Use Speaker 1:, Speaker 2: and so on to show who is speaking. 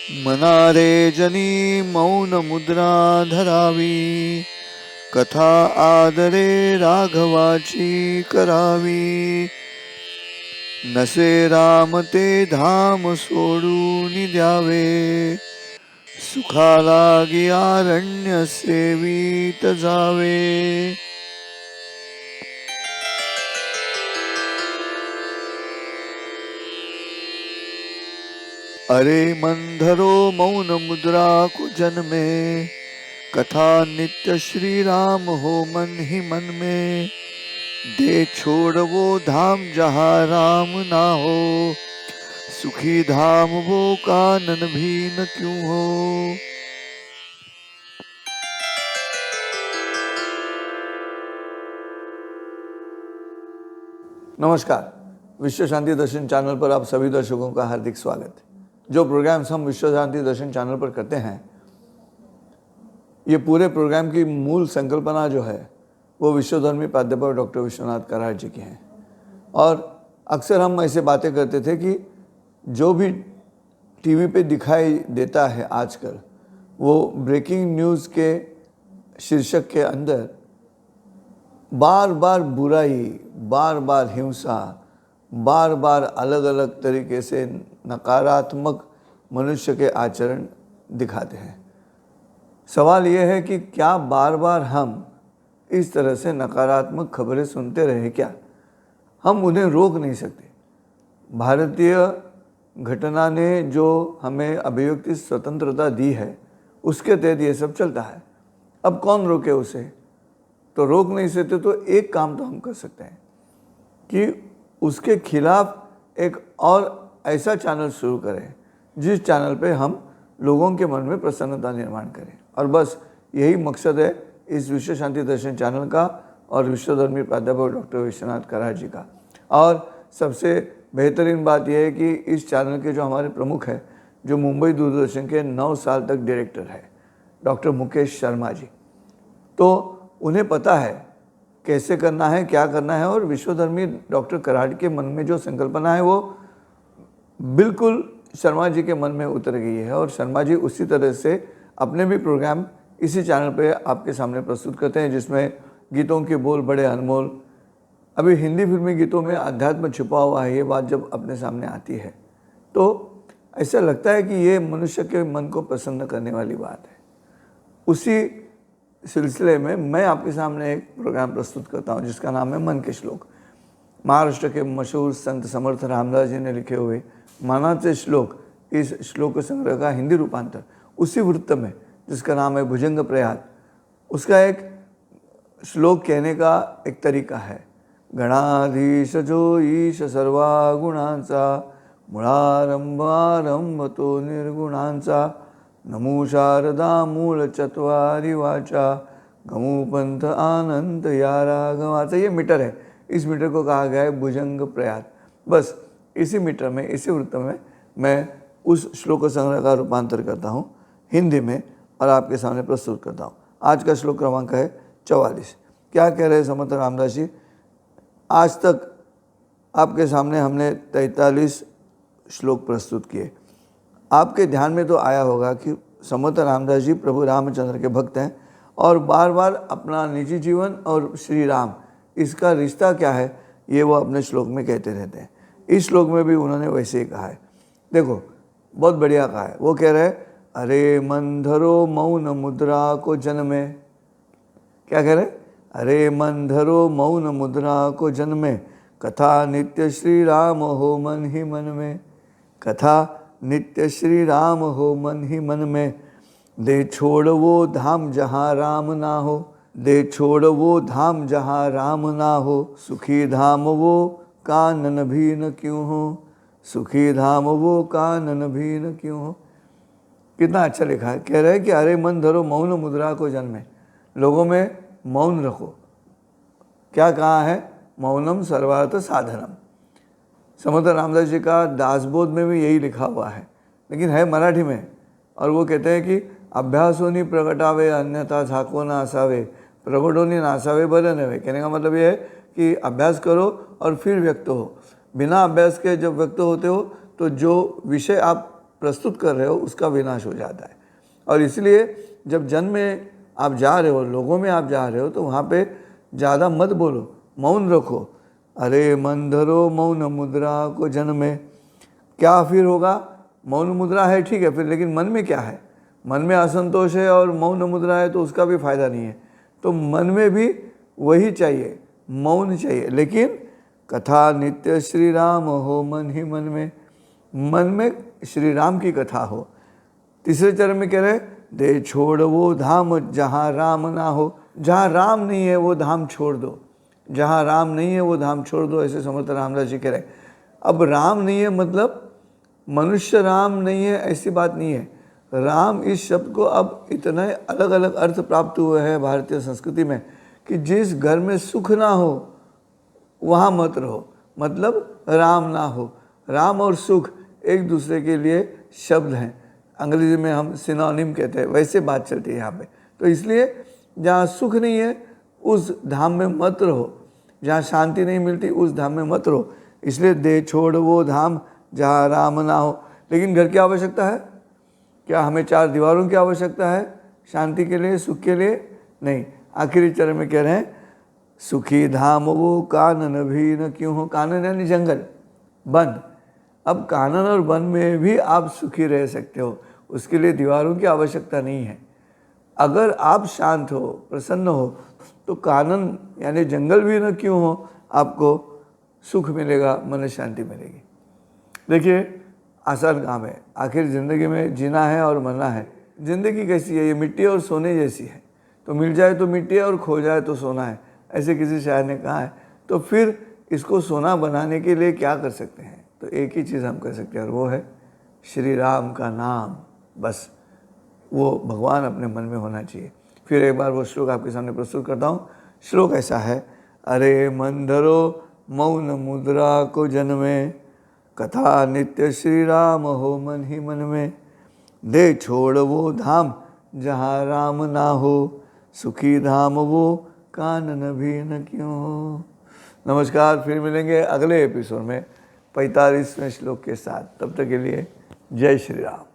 Speaker 1: मनारे जनी मौन मुद्रा धरावी, कथा आदरे राघवाची करावी। नसे राम ते धाम सोडून द्यावे, सुखा लागी अरण्य सेवीत जावे। अरे मंधरो मौन मुद्रा को जन्मे, कथा नित्य श्री राम हो मन ही मन में। दे छोड़ वो धाम जहाँ राम ना हो, सुखी धाम वो कानन भी न क्यों हो। नमस्कार, विश्व शांति दर्शन चैनल पर आप सभी दर्शकों का हार्दिक स्वागत है। जो प्रोग्राम्स हम विश्व शांति दर्शन चैनल पर करते हैं, ये पूरे प्रोग्राम की मूल संकल्पना जो है वो विश्वधर्मी प्राध्यापक डॉक्टर विश्वनाथ कराड़ जी की है। और अक्सर हम ऐसे बातें करते थे कि जो भी टीवी पे दिखाई देता है आजकल, वो ब्रेकिंग न्यूज़ के शीर्षक के अंदर बार बार बुराई, बार बार हिंसा, बार बार अलग अलग तरीके से नकारात्मक मनुष्य के आचरण दिखाते हैं। सवाल यह है कि क्या बार बार हम इस तरह से नकारात्मक खबरें सुनते रहे क्या? हम उन्हें रोक नहीं सकते। भारतीय घटना ने जो हमें अभिव्यक्ति स्वतंत्रता दी है, उसके तहत ये सब चलता है। अब कौन रोके उसे? तो रोक नहीं सकते, तो एक काम तो हम कर सकते हैं कि उसके खिलाफ एक और ऐसा चैनल शुरू करें जिस चैनल पे हम लोगों के मन में प्रसन्नता निर्माण करें। और बस यही मकसद है इस विश्व शांति दर्शन चैनल का और विश्वधर्मी प्राध्यापक डॉक्टर विश्वनाथ कराड़ जी का। और सबसे बेहतरीन बात यह है कि इस चैनल के जो हमारे प्रमुख हैं, जो मुंबई दूरदर्शन के 9 साल तक डायरेक्टर है, डॉक्टर मुकेश शर्मा जी, तो उन्हें पता है कैसे करना है, क्या करना है। और विश्वधर्मी डॉक्टर कराड़ के मन में जो संकल्पना है वो बिल्कुल शर्मा जी के मन में उतर गई है। और शर्मा जी उसी तरह से अपने भी प्रोग्राम इसी चैनल पे आपके सामने प्रस्तुत करते हैं, जिसमें गीतों के बोल बड़े अनमोल। अभी हिंदी फिल्मी गीतों में अध्यात्म छुपा हुआ है, ये बात जब अपने सामने आती है तो ऐसा लगता है कि ये मनुष्य के मन को प्रसन्न करने वाली बात है। उसी सिलसिले में मैं आपके सामने एक प्रोग्राम प्रस्तुत करता हूँ जिसका नाम है मन के श्लोक। महाराष्ट्र के मशहूर संत समर्थ रामदास जी ने लिखे हुए मानाचे श्लोक, इस श्लोक संग्रह का हिंदी रूपांतर उसी वृत्त में जिसका नाम है भुजंग प्रयात, उसका एक श्लोक कहने का एक तरीका है। गणाधीश जो ईश सर्वा गुणांचा, मुळारंभ आरंभ तो निर्गुणांचा, नमो शारदा मूल चत्वारी वाचा, गमू पंथ आनंद या राघवाचा। ये मीटर है, इस मीटर को कहा गया है भुजंग प्रयात। बस इसी मीटर में, इसी वृत्त में मैं उस श्लोक संग्रह का रूपांतर करता हूँ हिंदी में और आपके सामने प्रस्तुत करता हूँ। आज का श्लोक क्रमांक है 44। क्या कह रहे हैं समर्थ रामदास जी? आज तक आपके सामने हमने 43 श्लोक प्रस्तुत किए। आपके ध्यान में तो आया होगा कि समर्थ रामदास जी प्रभु रामचंद्र के भक्त हैं और बार बार अपना निजी जीवन और श्री राम, इसका रिश्ता क्या है, ये वो अपने श्लोक में कहते रहते हैं। इस श्लोक में भी उन्होंने वैसे ही कहा है। देखो, बहुत बढ़िया कहा है। वो कह रहे हैं, अरे मन धरो मौन मुद्रा को जन्मे। क्या कह रहे? अरे मन धरो मौन मुद्रा को जन्मे, कथा नित्य श्री राम हो मन ही मन में। कथा नित्य श्री राम हो मन ही मन में। दे छोड़ वो धाम जहाँ राम ना हो, दे छोड़ वो धाम जहाँ राम ना हो, सुखी धाम वो कानन भी न क्यों हो, सुखी धाम वो कानन भी न क्यों हो। कितना अच्छा लिखा है। कह रहे हैं कि अरे मन धरो मौन मुद्रा को जन्मे, लोगों में मौन रखो। क्या कहा है? मौनम सर्वार्थ साधनम। समर्थ रामदास जी का दासबोध में भी यही लिखा हुआ है, लेकिन है मराठी में। और वो कहते हैं कि अभ्यासोनी प्रगटावे अन्यथा झाको ना असावे, प्रगटोनी नासावे बरे नवे। कहने का मतलब ये है कि अभ्यास करो और फिर व्यक्त हो। बिना अभ्यास के जब व्यक्त होते हो तो जो विषय आप प्रस्तुत कर रहे हो उसका विनाश हो जाता है। और इसलिए जब जन में आप जा रहे हो, लोगों में आप जा रहे हो, तो वहाँ पे ज़्यादा मत बोलो, मौन रखो। अरे मन धरो मौन मुद्रा को जन में, क्या फिर होगा? मौन मुद्रा है ठीक है, फिर लेकिन मन में क्या है? मन में असंतोष है और मौन मुद्रा है तो उसका भी फायदा नहीं है। तो मन में भी वही चाहिए, मौन चाहिए, लेकिन कथा नित्य श्री राम हो मन ही मन में श्री राम की कथा हो। तीसरे चरण में कह रहे दे छोड़ वो धाम जहाँ राम ना हो। जहाँ राम नहीं है वो धाम छोड़ दो, जहाँ राम नहीं है वो धाम छोड़ दो, ऐसे समर्थ रामदास जी कह रहे। अब राम नहीं है मतलब मनुष्य राम नहीं है ऐसी बात नहीं है। राम इस शब्द को अब इतने अलग अलग अर्थ प्राप्त हुए हैं भारतीय संस्कृति में कि जिस घर में सुख ना हो वहाँ मत रहो, मतलब राम ना हो। राम और सुख एक दूसरे के लिए शब्द हैं, अंग्रेजी में हम सिनोनिम कहते हैं, वैसे बात चलती है यहाँ पे। तो इसलिए जहाँ सुख नहीं है उस धाम में मत रहो, जहाँ शांति नहीं मिलती उस धाम में मत रहो। इसलिए दे छोड़ वो धाम जहाँ राम ना हो। लेकिन घर की आवश्यकता है क्या? हमें चार दीवारों की आवश्यकता है शांति के लिए, सुख के लिए? नहीं। आखिरी चरण में कह रहे हैं सुखी धाम वो कानन भी न क्यों हो। कानन यानी जंगल, वन। अब कानन और वन में भी आप सुखी रह सकते हो, उसके लिए दीवारों की आवश्यकता नहीं है। अगर आप शांत हो, प्रसन्न हो, तो कानन यानी जंगल भी न क्यों हो, आपको सुख मिलेगा, मन शांति मिलेगी। देखिए आसान काम है, आखिर ज़िंदगी में जीना है और मरना है। ज़िंदगी कैसी है? ये मिट्टी और सोने जैसी है, तो मिल जाए तो मिट्टी है और खो जाए तो सोना है, ऐसे किसी शायर ने कहा है। तो फिर इसको सोना बनाने के लिए क्या कर सकते हैं? तो एक ही चीज़ हम कर सकते हैं और वो है श्री राम का नाम। बस वो भगवान अपने मन में होना चाहिए। फिर एक बार वो श्लोक आपके सामने प्रस्तुत करता हूँ। श्लोक ऐसा है, अरे मन धरो मौन मुद्रा को जन में, कथा नित्य श्री राम हो मन ही मन में। दे छोड़ वो धाम जहाँ राम ना हो, सुखी धाम वो कानन भी न क्यों हो। नमस्कार, फिर मिलेंगे अगले एपिसोड में 45वें श्लोक के साथ। तब तक के लिए जय श्री राम।